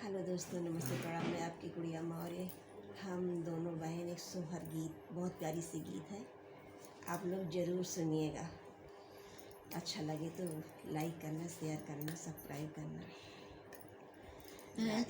Hello दोस्तों, नमस्ते, प्रणाम। मैं आपकी गुड़िया मौर्य। हम दोनों बहन एक सोहर गीत, बहुत प्यारी सी गीत है, आप लोग ज़रूर सुनिएगा। अच्छा लगे तो लाइक करना, शेयर करना, सब्सक्राइब करना।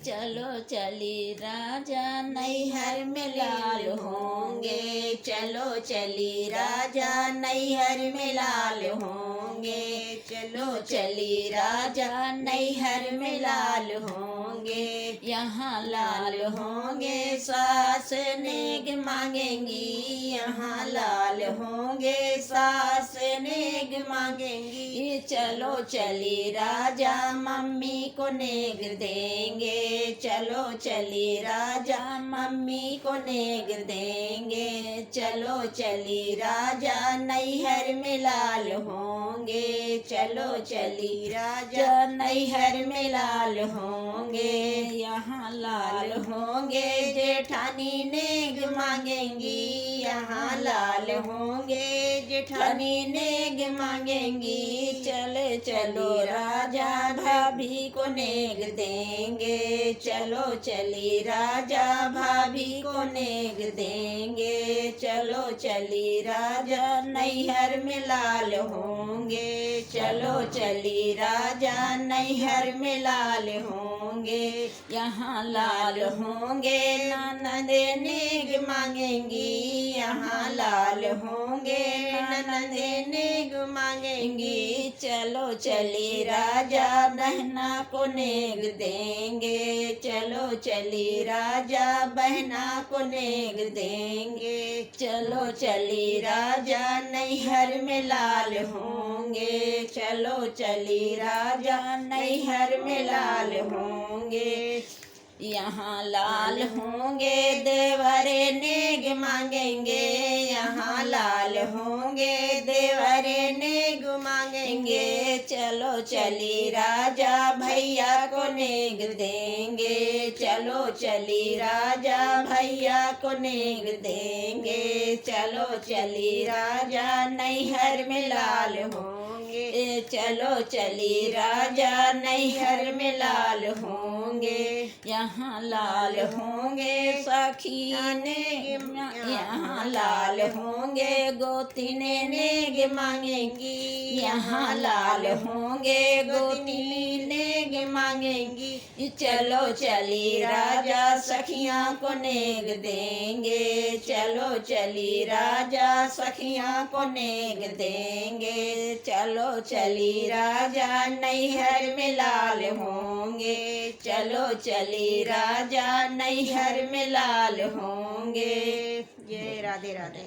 चलो चली राजा नैहर में लाल होंगे, चलो चली राजा नैहर में लाल होंगे, चलो चली राजा नैहर में लाल होंगे। यहाँ लाल होंगे सास नेग मांगेंगी, यहाँ लाल होंगे सास नेग मांगेंगी। चलो चली राजा मम्मी को नेग देंगे, चलो चली राजा मम्मी को नेग देंगे। चलो चली राजा नैहर में लाल होंगे, चलो चली राजा नैहर में लाल होंगे। यहाँ लाल होंगे जेठानी नेग मांगेंगी, यहाँ लाल होंगे जेठानी नेग मांगेंगी। चले चलो राजा भाभी को नेग देंगे, चलो चली राजा भाभी को नेग देंगे। चलो चली राजा नैहर में लाल होंगे, चलो चली राजा नैहर में लाल होंगे। यहाँ लाल होंगे ननद नेग मांगेंगी, यहाँ लाल होंगे ननद नेग मांगेंगी। चलो चली राजा बहना को नेग देंगे, चलो चली राजा बहना को नेग देंगे। चलो चली राजा नैहर में लाल होंगे, चलो चली राजा नैहर में लाल होंगे। यहाँ लाल होंगे देवरे नेग मांगेंगे, यहाँ लाल होंगे देवरे नेग मांगेंगे। चलो चली राजा भैया को नेग देंगे, चलो चली राजा भैया को नेग देंगे। चलो चली राजा नैहर में लाल होंगे, चलो चली राजा नैहर में लाल होंगे। यहाँ लाल होंगे सखिया नेग, यहाँ लाल होंगे गोतिने नेग मांगेंगी, यहाँ लाल होंगे गोतिनी नेग मांगेंगी। चलो चली राजा सखिया को नेग देंगे, चलो चली राजा सखिया को नेग देंगे। चलो चली राजा नैहर में लाल होंगे, चलो चली राजा नैहर में लाल होंगे। जय राधे राधे।